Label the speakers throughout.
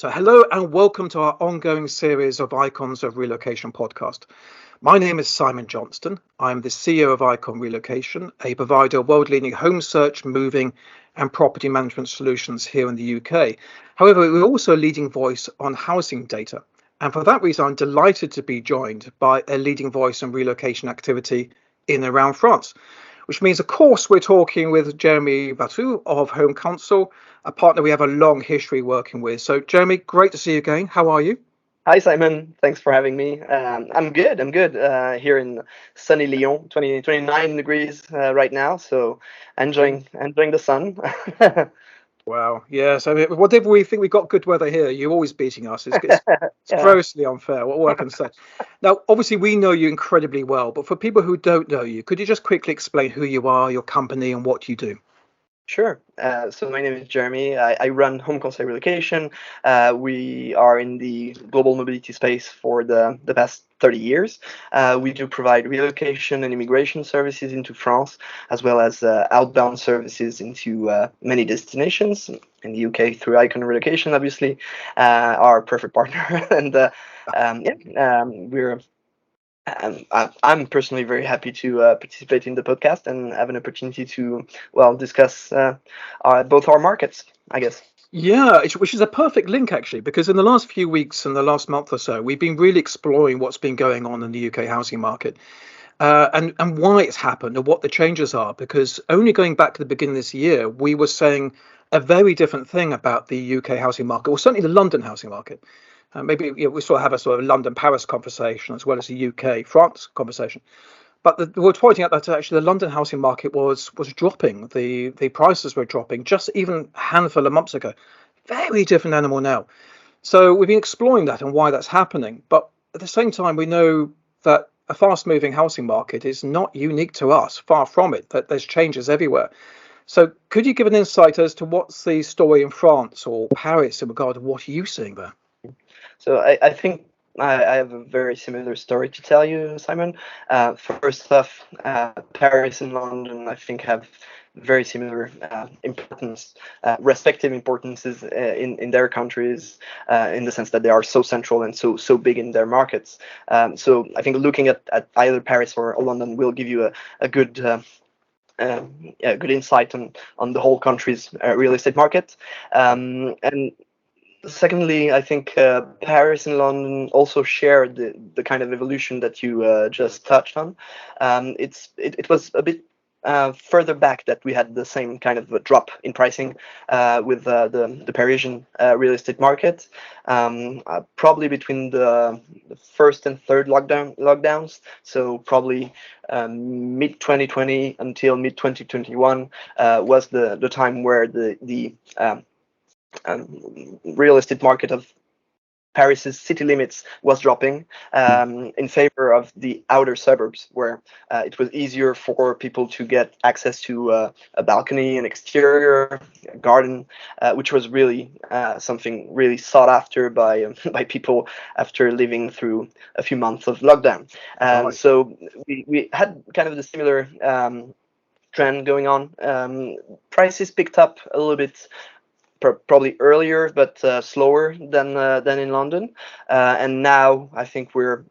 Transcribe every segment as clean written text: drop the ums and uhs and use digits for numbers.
Speaker 1: So, hello and welcome to our ongoing series of Icons of Relocation podcast. My name is Simon Johnston. I'm the CEO of Icon Relocation, a provider of world-leading home search, moving and property management solutions here in the UK. However, we're also a leading voice on housing data. And for that reason, I'm delighted to be joined by a leading voice on relocation activity in and around France, which means, of course, we're talking with Jeremy Berthoux of Home Conseil, a partner we have a long history working with. So, Jeremy, great to see you again. How are you?
Speaker 2: Hi Simon, thanks for having me. I'm good. Here in sunny Lyon, 29 degrees right now, so enjoying the sun.
Speaker 1: Wow. Yeah. So, whatever we think we've got good weather here, you're always beating us. It's
Speaker 2: Yeah,
Speaker 1: grossly unfair. What I can say. Now, obviously, we know you incredibly well, but for people who don't know you, could you just quickly explain who you are, your company, and what you do?
Speaker 2: sure. So my name is Jeremy. I run Home Conseil Relocation. We are in the global mobility space for the past 30 years. We do provide relocation and immigration services into France, as well as outbound services into many destinations in the UK through Icon Relocation, obviously, our perfect partner. And we're I'm personally very happy to participate in the podcast and have an opportunity to, well, discuss both our markets, I guess.
Speaker 1: Yeah, which is a perfect link actually, because in the last few weeks and the last month or so, we've been really exploring what's been going on in the UK housing market, and why it's happened and what the changes are. Because only going back to the beginning of this year, we were saying a very different thing about the UK housing market, or certainly the London housing market. Maybe we sort of have a sort of London Paris conversation as well as a UK France conversation. But we're pointing out that actually the London housing market was dropping. The prices were dropping just even a handful of months ago. Very different animal now. So we've been exploring that and why that's happening. But at the same time, we know that a fast-moving housing market is not unique to us. Far from it. That there's changes everywhere. So could you give an insight as to what's the story in France or Paris in regard to what are you seeing there?
Speaker 2: So I think I have a very similar story to tell you, Simon. First off, Paris and London, I think, have very similar importance, respective importances in their countries, in the sense that they are so central and so big in their markets. So I think looking at either Paris or London will give you a good good insight on the whole country's real estate market. And secondly, I think Paris and London also share the kind of evolution that you just touched on. It was a bit further back that we had the same kind of a drop in pricing with the Parisian real estate market, probably between the first and third lockdowns. So probably mid 2020 until mid 2021 was the time where the real estate market of Paris's city limits was dropping in favor of the outer suburbs, where it was easier for people to get access to a balcony, an exterior, a garden, which was really something really sought after by by people after living through a few months of lockdown.
Speaker 1: Right.
Speaker 2: So we had kind of the similar trend going on. Prices picked up a little bit probably earlier, but slower than in London. And now I think we're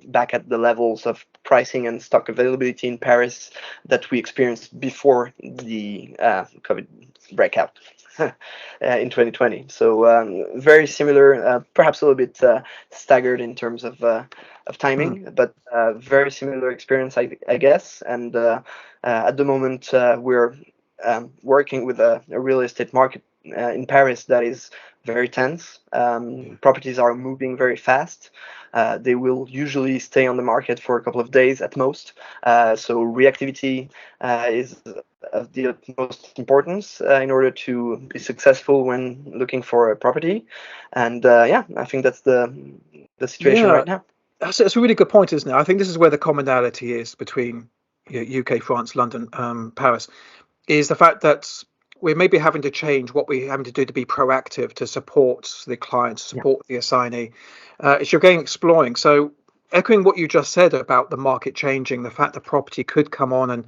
Speaker 2: back at the levels of pricing and stock availability in Paris that we experienced before the COVID breakout in 2020. So very similar, perhaps a little bit staggered in terms of
Speaker 1: Hmm.
Speaker 2: timing, but very similar experience, I guess. And at the moment, we're working with a real estate market in Paris that is very tense.
Speaker 1: Yeah.
Speaker 2: Properties are moving very fast. They will usually stay on the market for a couple of days at most. So reactivity is of the utmost importance in order to be successful when looking for a property. And yeah, I think that's the situation
Speaker 1: Yeah,
Speaker 2: right now.
Speaker 1: that's a really good point, isn't it? I think this is where the commonality is between UK, France, London, Paris, is the fact that we're maybe having to change what we're having to do to be proactive to support the client,
Speaker 2: Yeah.
Speaker 1: support the assignee. It's you're going exploring. So, echoing what you just said about the market changing, the fact that property could come on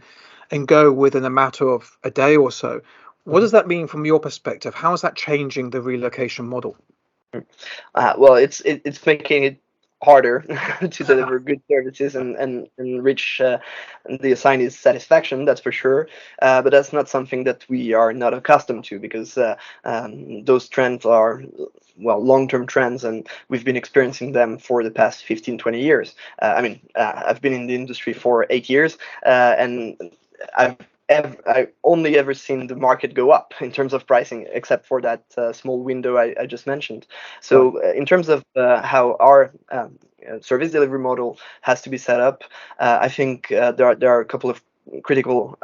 Speaker 1: and go within a matter of a day or so. What
Speaker 2: Mhm.
Speaker 1: does that mean from your perspective? How is that changing the relocation model?
Speaker 2: Well, it's making it harder to deliver good services and reach the assignee's satisfaction. That's for sure. But that's not something that we are not accustomed to, because those trends are, well, long-term trends, and we've been experiencing them for the past 15, 20 years. I've been in the industry for 8 years, and I've I only ever seen the market go up in terms of pricing, except for that small window I just mentioned.
Speaker 1: Right.
Speaker 2: So, in terms of how our service delivery model has to be set up, I think there are a couple of critical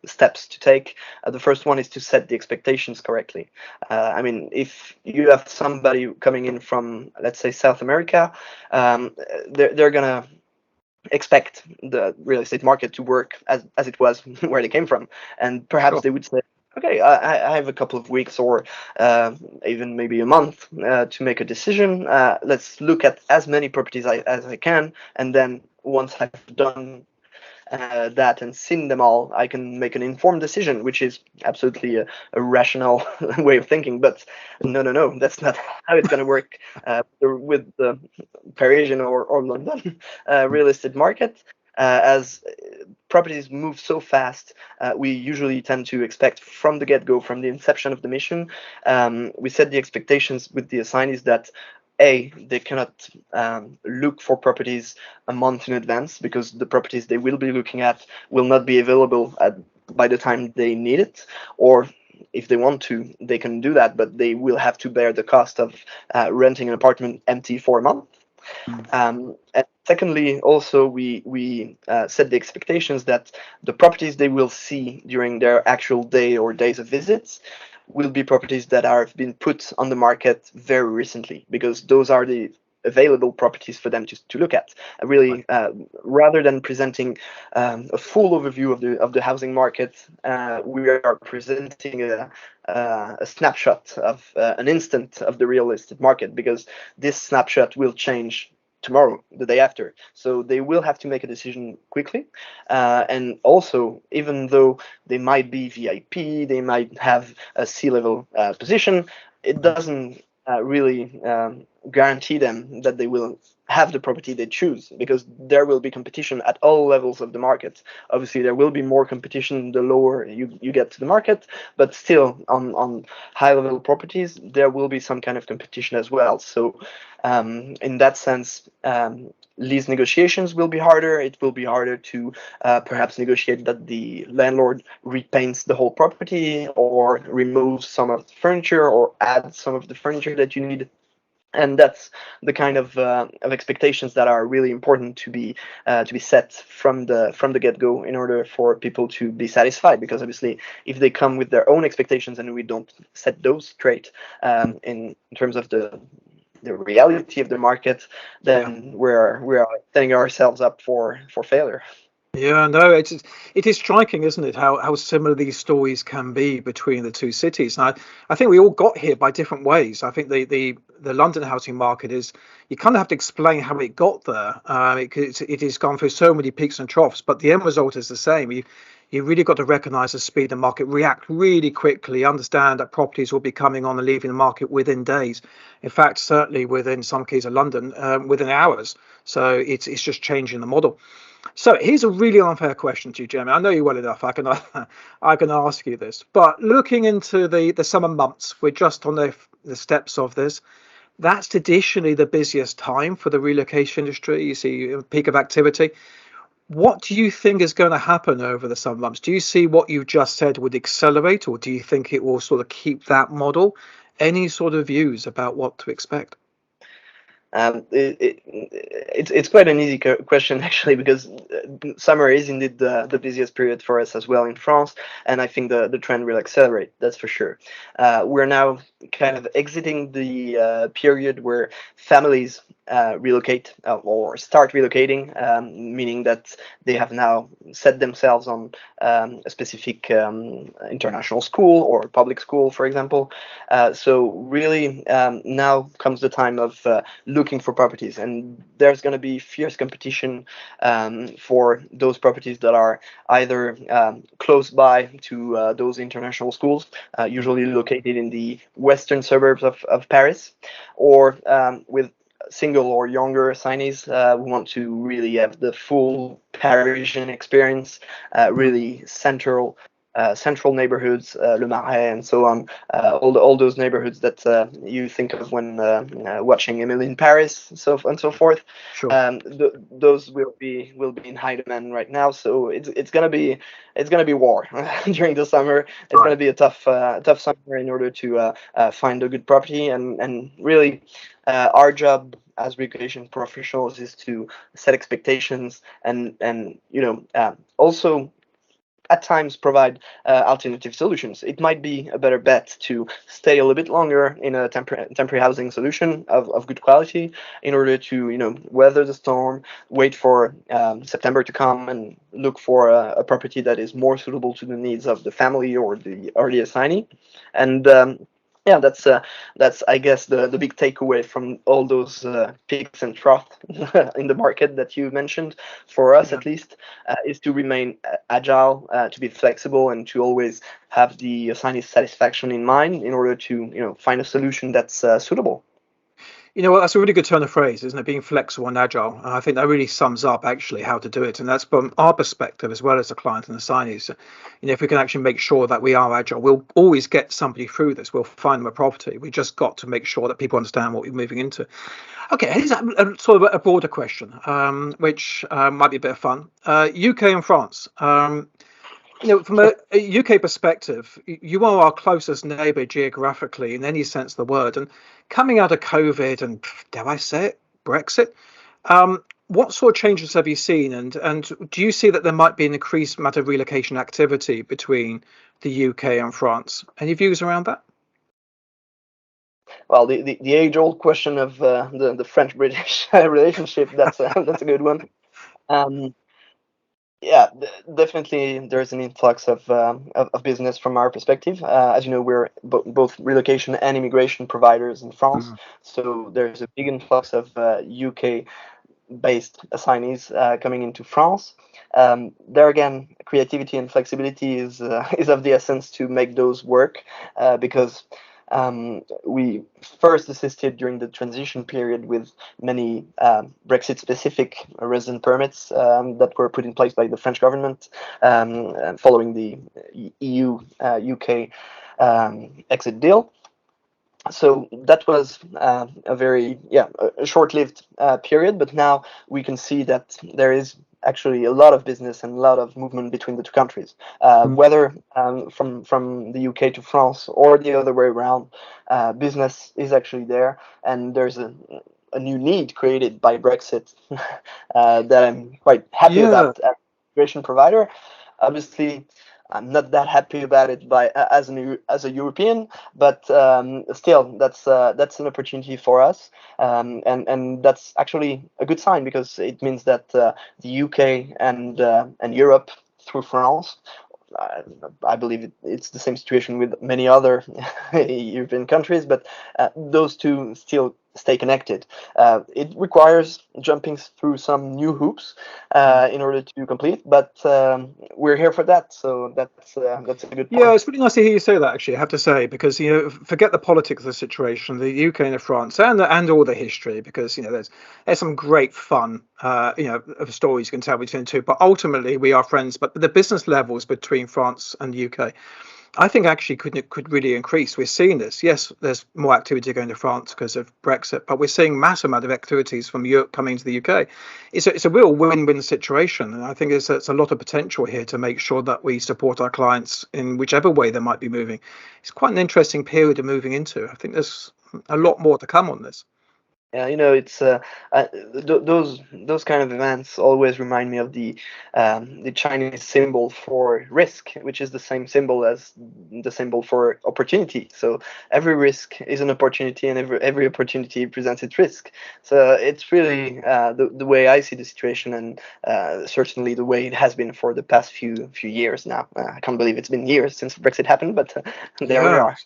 Speaker 2: steps to take. The first one is to set the expectations correctly. If you have somebody coming in from, let's say, South America, they're gonna expect the real estate market to work as it was where they came from, and perhaps
Speaker 1: Sure.
Speaker 2: they would say, okay, I have a couple of weeks, or even maybe a month to make a decision. Let's look at as many properties as I can, and then once I've done that and seen them all, I can make an informed decision, which is absolutely a rational way of thinking. But no, no, no, that's not how it's going to work with the Parisian or London real estate market. As properties move so fast, we usually tend to expect from the get-go, from the inception of the mission, we set the expectations with the assignees that they cannot look for properties a month in advance, because the properties they will be looking at will not be available by the time they need it. Or if they want to, they can do that, but they will have to bear the cost of renting an apartment empty for a month.
Speaker 1: Mm.
Speaker 2: And secondly, also we set the expectations that the properties they will see during their actual day or days of visits will be properties that have been put on the market very recently, because those are the available properties for them to look at.
Speaker 1: Right.
Speaker 2: Really, rather than presenting a full overview of the housing market, we are presenting a snapshot of an instant of the real estate market, because this snapshot will change tomorrow, the day after. So they will have to make a decision quickly. And also, even though they might be VIP, they might have a C-level position, it
Speaker 1: Mm.
Speaker 2: doesn't really guarantee them that they will have the property they choose, because there will be competition at all levels of the market. Obviously, there will be more competition the lower you get to the market, but still, on high level properties, there will be some kind of competition as well. So, in that sense, lease negotiations will be harder. It will be harder to perhaps negotiate that the landlord repaints the whole property, or removes some of the furniture, or adds some of the furniture that you need. And that's the kind of expectations that are really important to be set from the get-go, in order for people to be satisfied. Because obviously, if they come with their own expectations and we don't set those straight, in terms of the reality of the market,
Speaker 1: Yeah.
Speaker 2: then we are setting ourselves up for failure.
Speaker 1: Yeah, no, it is striking, isn't it, how similar these stories can be between the two cities. And I think we all got here by different ways. I think the London housing market is, you kind of have to explain how it got there. It has gone through so many peaks and troughs, but the end result is the same. You really got to recognise the speed of the market, react really quickly, understand that properties will be coming on and leaving the market within days. In fact, certainly within some cases of London, within hours. So it's just changing the model. So here's a really unfair question to you, Jeremy. I know you well enough. I can ask you this. But looking into the summer months, we're just on the steps of this. That's traditionally the busiest time for the relocation industry. You see a peak of activity. What do you think is going to happen over the summer months? Do you see what you just said would accelerate, or do you think it will sort of keep that model? Any sort of views about what to expect?
Speaker 2: It's quite an easy question, actually, because summer is indeed the busiest period for us as well in France, and I think the trend will accelerate. That's for sure. We're now kind of exiting the period where families relocate, or start relocating, meaning that they have now set themselves on a specific international school or public school, for example. So really, now comes the time of looking for properties, and there's going to be fierce competition for those properties that are either close by to those international schools, usually located in the western suburbs of Paris, or with single or younger assignees who want to really have the full Parisian experience, really central neighborhoods, Le Marais, and so on. All those neighborhoods that you think of when watching Emily in Paris, and so forth.
Speaker 1: Sure.
Speaker 2: Those will be in high demand right now. So it's gonna be war during the summer. It's gonna be a tough summer in order to find a good property, and really our job as relocation professionals is to set expectations and also at times provide alternative solutions. It might be a better bet to stay a little bit longer in a temporary housing solution of good quality in order to weather the storm, wait for September to come, and look for a property that is more suitable to the needs of the family or the assignee. And yeah, that's I guess the big takeaway from all those peaks and troughs in the market that you mentioned. For us,
Speaker 1: Yeah.
Speaker 2: at least, is to remain agile, to be flexible, and to always have the assignee's satisfaction in mind in order to find a solution that's suitable.
Speaker 1: You know what? That's a really good turn of phrase, isn't it? Being flexible and agile. And I think that really sums up actually how to do it. And that's from our perspective as well as the client and the signees. If we can actually make sure that we are agile, we'll always get somebody through this. We'll find them a property. We just got to make sure that people understand what we're moving into. Okay, here's sort of a broader question, which might be a bit of fun. UK and France. From a UK perspective, you are our closest neighbour geographically in any sense of the word. And coming out of COVID and, dare I say it, Brexit, what sort of changes have you seen? And do you see that there might be an increased amount of relocation activity between the UK and France? Any views around that?
Speaker 2: Well, the age-old question of the French-British relationship, that's a good one. Um, Yeah, definitely there's an influx of business from our perspective. As you know, we're both relocation and immigration providers in France,
Speaker 1: Mm.
Speaker 2: so there's a big influx of UK-based assignees coming into France. There again, creativity and flexibility is is of the essence to make those work, because we first assisted during the transition period with many Brexit-specific resident permits that were put in place by the French government following the EU UK exit deal. So that was a very a short-lived period, but now we can see that there is actually a lot of business and a lot of movement between the two countries,
Speaker 1: Mm.
Speaker 2: whether from the UK to France or the other way around. Business is actually there, and there's a new need created by Brexit that I'm quite happy
Speaker 1: Yeah.
Speaker 2: about as a migration provider. Obviously, I'm not that happy about it as a European, but still, that's an opportunity for us, and that's actually a good sign because it means that the UK and Europe through France. I, I believe it's the same situation with many other European countries, but those two still stay connected. It requires jumping through some new hoops in order to complete, but we're here for that, so that's a good
Speaker 1: Yeah,
Speaker 2: point.
Speaker 1: it's really nice to hear you say that. Actually, I have to say, because forget the politics of the situation, the UK and the France, and all the history, because there's some great fun, of stories you can tell between the two. But ultimately, we are friends. But the business levels between France and the UK, I think actually could really increase. We're seeing this. Yes, there's more activity going to France because of Brexit, but we're seeing massive amount of activities from Europe coming to the UK. It's a real win-win situation, and I think it's a lot of potential here to make sure that we support our clients in whichever way they might be moving. It's quite an interesting period of moving into. I think there's a lot more to come on this.
Speaker 2: Yeah, it's those kind of events always remind me of the Chinese symbol for risk, which is the same symbol as the symbol for opportunity. So every risk is an opportunity, and every opportunity presents its risk. So it's really the way I see the situation, and certainly the way it has been for the past few years now. I can't believe it's been years since Brexit happened, but there we
Speaker 1: Yeah.
Speaker 2: are.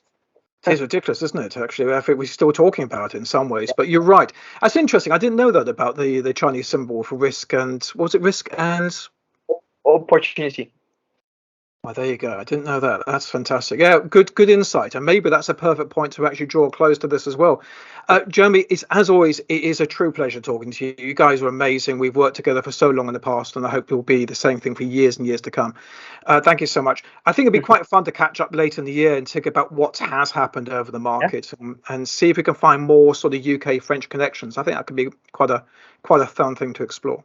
Speaker 1: It is ridiculous, isn't it? Actually, I think we're still talking about it in some ways. But you're right. That's interesting. I didn't know that about the Chinese symbol for risk and what was it risk and
Speaker 2: Opportunity.
Speaker 1: well, there you go. I didn't know that. That's fantastic. Yeah, good insight. And maybe that's a perfect point to actually draw close to this as well. Jeremy, it's as always, it is a true pleasure talking to you. You guys are amazing. We've worked together for so long in the past, and I hope it will be the same thing for years and years to come. Thank you so much. I think it'd be quite fun to catch up later in the year and think about what has happened over the
Speaker 2: Yeah,
Speaker 1: market and see if we can find more sort of UK French connections. I think that could be quite a fun thing to explore.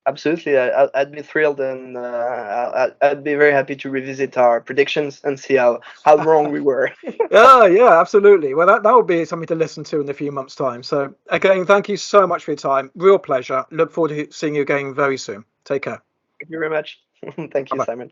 Speaker 2: absolutely. I'd be thrilled, and I'd be very happy to revisit our predictions and see how wrong we were.
Speaker 1: Yeah, absolutely. Well, that would be something to listen to in a few months' time. So, again, thank you so much for your time. Real pleasure. Look forward to seeing you again very soon. Take care.
Speaker 2: Thank you very much. Thank
Speaker 1: Bye
Speaker 2: you,
Speaker 1: bye.
Speaker 2: Simon.